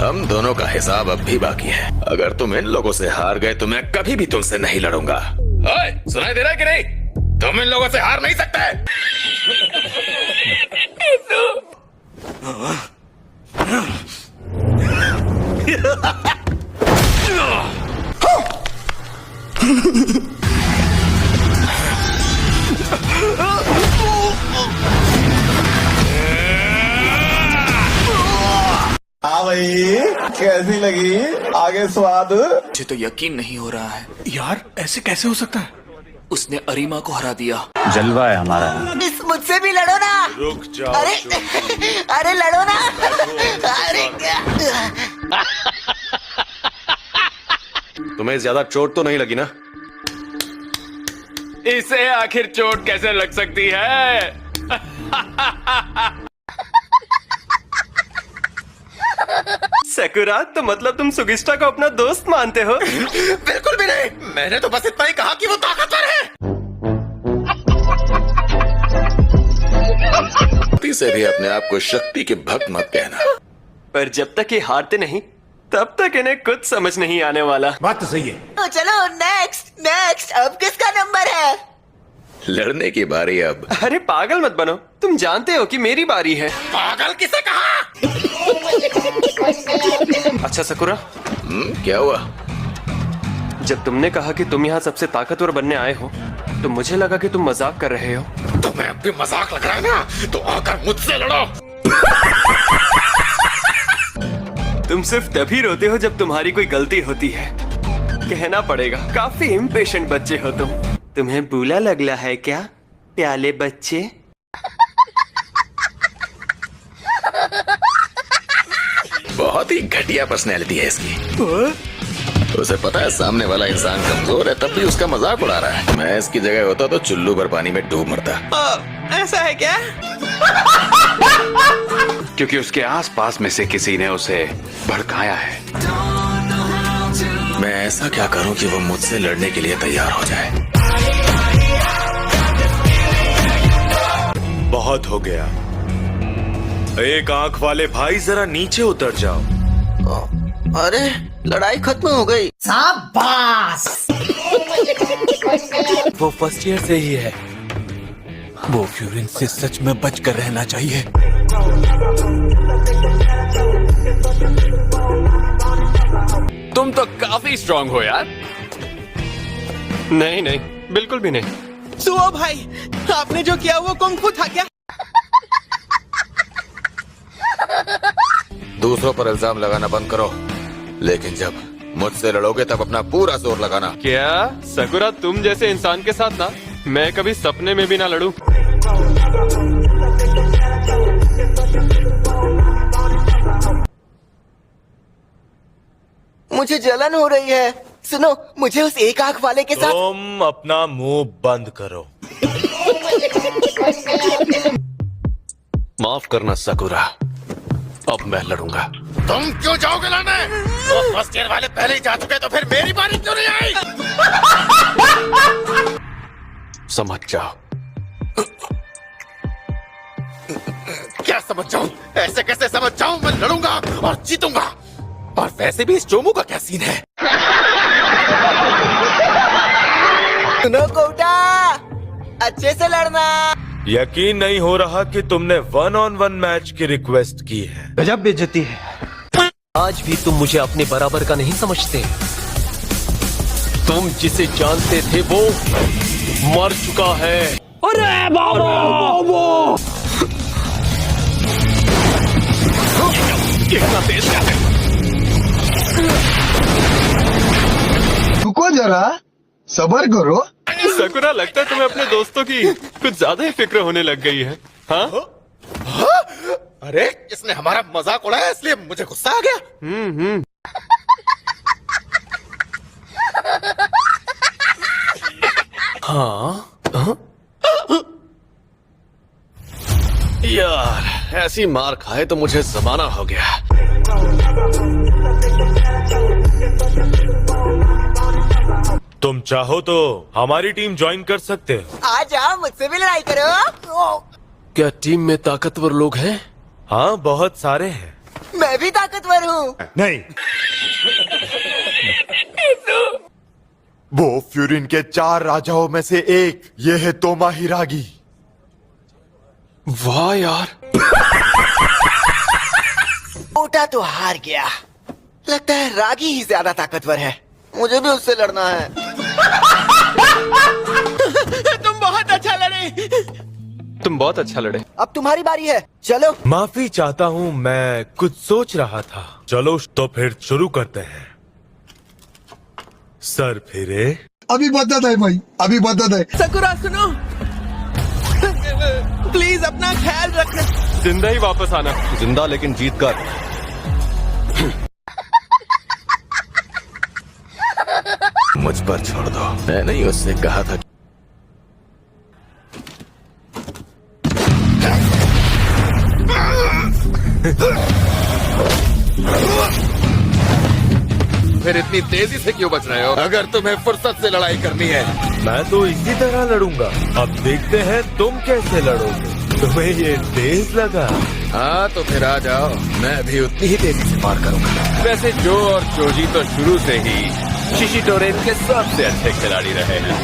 हम दोनों का हिसाब अब भी बाकी है। अगर तुम इन लोगों से हार गए तो मैं कभी भी तुमसे नहीं लड़ूंगा। ओए, सुनाई दे रहा है कि नहीं? तुम इन लोगों से हार नहीं सकते। हाँ भाई, कैसी लगी आगे स्वाद? मुझे तो यकीन नहीं हो रहा है यार, ऐसे कैसे हो सकता है? उसने अरीमा को हरा दिया। जलवा है हमारा। मुझसे भी लड़ो ना। रुक जाओ। अरे अरे लड़ो ना। अरे तुम्हें ज्यादा चोट तो नहीं लगी ना? इसे आखिर चोट कैसे लग सकती है? सकुरा, तो मतलब तुम सुगिस्टा को अपना दोस्त मानते हो? बिल्कुल भी नहीं। मैंने तो बस इतना ही कहा कि वो ताकतवर है। से भी अपने आप को शक्ति के भक्त मत कहना। पर जब तक ये हारते नहीं तब तक इन्हें कुछ समझ नहीं आने वाला। बात तो सही है। तो चलो नेक्स्ट अब किसका नंबर है? लड़ने की बारी अब। अरे पागल मत बनो, तुम जानते हो कि मेरी बारी है। पागल किसे कहा? अच्छा सकुरा, क्या हुआ? जब तुमने कहा कि तुम यहाँ सबसे ताकतवर बनने आए हो तो मुझे लगा कि तुम मजाक कर रहे हो। तुम्हें अब भी मजाक लग रहा है ना? तो आकर मुझसे लड़ो। तुम सिर्फ तभी रोते हो जब तुम्हारी कोई गलती होती है। कहना पड़ेगा, काफी इम्पेशेंट बच्चे हो तुम। तुम्हें बुरा लगला है क्या, प्याले बच्चे? बहुत ही घटिया पर्सनैलिटी है इसकी। उसे पता है सामने वाला इंसान कमजोर है, तब भी उसका मजाक उड़ा रहा है। मैं इसकी जगह होता तो चुल्लू भर पानी में डूब मरता। ऐसा है क्या? क्योंकि उसके आसपास में से किसी ने उसे भड़काया है। मैं ऐसा क्या करूं कि वो मुझसे लड़ने के लिए तैयार हो जाए? बहुत हो गया। एक आंख वाले भाई, जरा नीचे उतर जाओ। अरे लड़ाई खत्म हो गई। शाबाश। वो फर्स्ट ईयर से ही है। वो फ्यूरिन से सच में बच कर रहना चाहिए। तुम तो काफी स्ट्रांग हो यार। नहीं नहीं, बिल्कुल भी नहीं। सुओ भाई, आपने जो किया वो कुंग-फू था क्या? दूसरों पर इल्जाम लगाना बंद करो, लेकिन जब मुझसे लड़ोगे तब अपना पूरा जोर लगाना। क्या सकुरा, तुम जैसे इंसान के साथ ना मैं कभी सपने में भी ना लड़ूं। मुझे जलन हो रही है। सुनो, मुझे उस एक आंख वाले के साथ। तुम अपना मुंह बंद करो। माफ करना सकुरा, अब मैं लड़ूंगा। तुम क्यों जाओगे लड़ने? वो फर्स्ट ईयर वाले पहले ही जा चुके, तो फिर मेरी बारी क्यों नहीं आई? समझ जाओ। क्या समझ जाऊं? ऐसे कैसे समझ जाऊं? मैं लड़ूंगा और जीतूंगा। और वैसे भी इस चोमू का क्या सीन है? सुनो कोटा, अच्छे से लड़ना। यकीन नहीं हो रहा कि तुमने 1-on-1 मैच की रिक्वेस्ट की है। गजब बेइज्जती है। आज भी तुम मुझे अपने बराबर का नहीं समझते। तुम जिसे जानते थे वो मर चुका है। अरे बाबा! इतना तेज कैसे? रुको जरा, सब्र करो। सकुरा, लगता है तुम्हें अपने दोस्तों की कुछ ज्यादा ही फिक्र होने लग गई है। हाँ? अरे इसने हमारा मजाक उड़ाया, इसलिए मुझे गुस्सा आ गया। हाँ? यार, ऐसी मार खाए तो मुझे जमाना हो गया। तुम चाहो तो हमारी टीम ज्वाइन कर सकते हो। आ जाओ, मुझसे भी लड़ाई करो। क्या टीम में ताकतवर लोग हैं? हाँ, बहुत सारे हैं। मैं भी ताकतवर हूँ। नहीं, वो फ्यूरिन के 4 राजाओं में से एक, ये है तोमा हिरागी। वाह यार, ओटा तो हार गया। लगता है रागी ही ज्यादा ताकतवर है। मुझे भी उससे लड़ना है। तुम बहुत अच्छा लड़े। तुम बहुत अच्छा लड़े। अब तुम्हारी बारी है, चलो। माफी चाहता हूँ, मैं कुछ सोच रहा था। चलो तो फिर शुरू करते हैं। सर फिरे। अभी बदत है भाई, अभी बदत है। सकुरा सुनो, प्लीज अपना ख्याल रखना। जिंदा ही वापस आना। जिंदा लेकिन जीत कर। मुझ पर छोड़ दो। मैंने ही उससे कहा था। फिर इतनी तेजी से क्यों बच रहे हो? अगर तुम्हें फुर्सत से लड़ाई करनी है, मैं तो इसी तरह लड़ूंगा। अब देखते हैं तुम कैसे लड़ोगे। तुम्हें ये तेज लगा? हाँ तो फिर आ जाओ, मैं भी उतनी ही तेजी से मार करूंगा। वैसे जो और चोजी तो शुरू से ही शिशिटोरेन के सबसे अच्छे खिलाड़ी रहे हैं।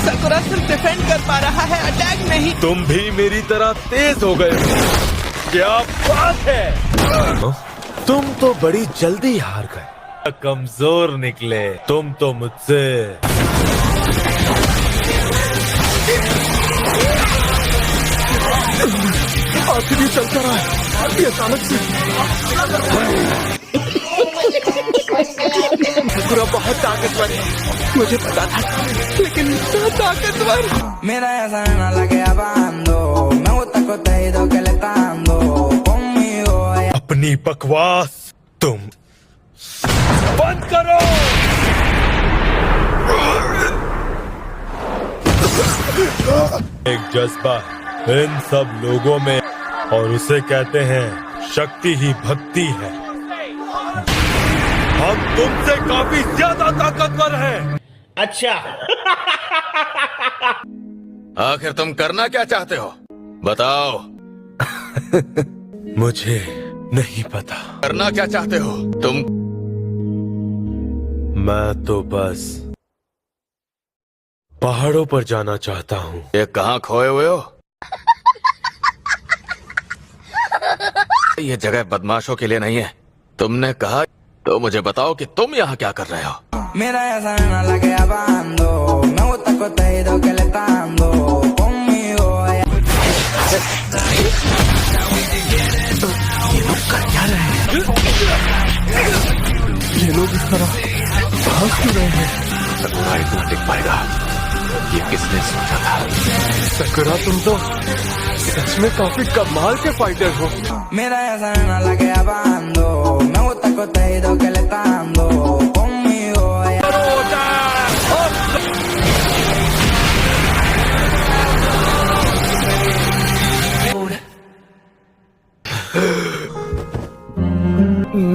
सकुरा सिर्फ डिफेंड कर पा रहा है, अटैक नहीं। तुम भी मेरी तरह तेज हो गए हो। क्या बात है, तुम तो बड़ी जल्दी हार गए। कमजोर निकले तुम तो मुझसे। आखिर चलता रहा है, ये अचानक से। सकुरा बहुत ताकतवर है, मुझे पता था, लेकिन इतना ताकतवर। Mira esa nena la que abando, me gusta el coteíto que le está dando conmigo. अपनी बकवास तुम बंद करो। एक जज्बा इन सब लोगों में, और उसे कहते हैं शक्ति ही भक्ति है। हम तुमसे काफी ज्यादा ताकतवर हैं। आखिर तुम करना क्या चाहते हो, बताओ। मुझे नहीं पता। करना क्या चाहते हो तुम? मैं तो बस पहाड़ों पर जाना चाहता हूँ। ये कहाँ खोए हुए हो? ये जगह बदमाशों के लिए नहीं है। तुमने कहा तो मुझे बताओ कि तुम यहाँ क्या कर रहे हो? Mira esa nena la que abando, me gusta el coteíto que le está dando conmigo. ये लोग इस तरह भाग क्यों रहे हैं? सकुरा इतना टिक पाएगा, ये किसने सोचा था? सकुरा, तुम तो सच में काफी कमाल के फाइटर हो। Mira esa nena la que abando, me gusta el coteíto que le está dando conmigo.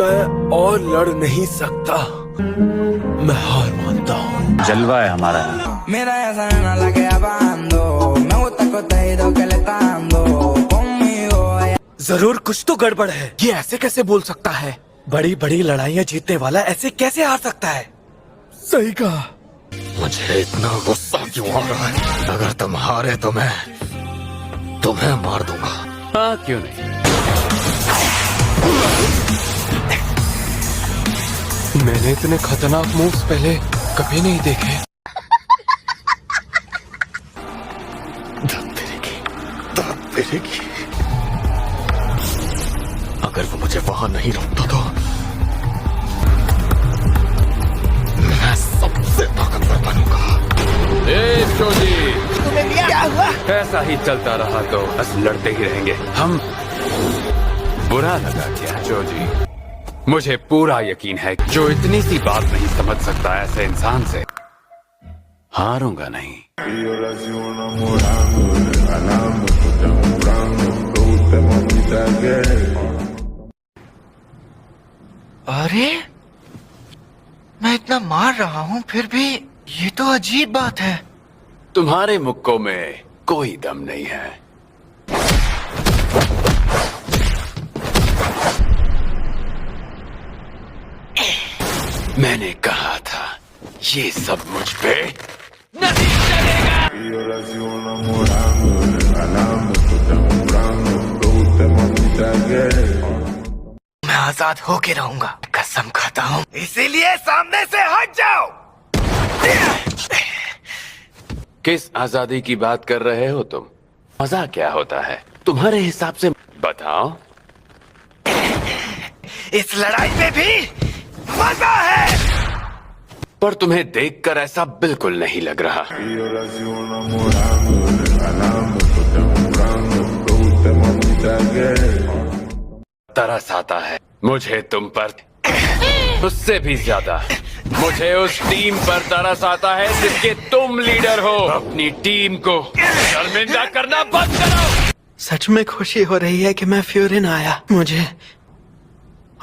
मैं और लड़ नहीं सकता। मैं हार मानता हूँ। जलवा है हमारा। Mira esa nena la que abando, me gusta el coteíto que le está dando conmigo. जरूर कुछ तो गड़बड़ है। ये ऐसे कैसे बोल सकता है? बड़ी बड़ी लड़ाइयाँ जीतने वाला ऐसे कैसे हार सकता है? सही कहा। मुझे इतना गुस्सा क्यों आ रहा है? अगर तुम हारे तो मैं तुम्हें मार दूंगा। हाँ क्यों नहीं। मैंने इतने खतरनाक मूव्स पहले कभी नहीं देखे। फिरेगी। अगर वो मुझे वहां नहीं रोकता तो मैं सबसे ताकतवर बनूंगा। चोजी, तुम्हें क्या हुआ? ऐसा ही चलता रहा तो बस लड़ते ही रहेंगे हम। बुरा लगा क्या चोजी? मुझे पूरा यकीन है जो इतनी सी बात नहीं समझ सकता ऐसे इंसान से हारूंगा नहीं। अरे मैं इतना मार रहा हूँ फिर भी ये तो अजीब बात है। तुम्हारे मुक्कों में कोई दम नहीं है। मैंने कहा था ये सब मुझ पे नहीं चलेगा। मैं आजाद होके रहूंगा, कसम खाता हूँ। इसीलिए सामने से हट जाओ। किस आजादी की बात कर रहे हो तुम? मजा क्या होता है तुम्हारे हिसाब से? बताओ। इस लड़ाई में भी मजा है। पर तुम्हें देखकर ऐसा बिल्कुल नहीं लग रहा। तरस आता है मुझे तुम पर, उससे भी ज्यादा मुझे उस टीम पर तरस आता है जिसके तुम लीडर हो। अपनी टीम को शर्मिंदा करना बंद करो। सच में खुशी हो रही है कि मैं फ्यूरिन आया मुझे,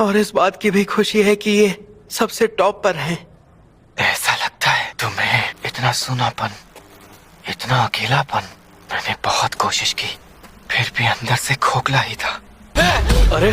और इस बात की भी खुशी है कि ये सबसे टॉप पर हैं। ऐसा लगता है तुम्हें इतना सूनापन, इतना अकेलापन। मैंने बहुत कोशिश की, फिर भी अंदर से खोखला ही था। अरे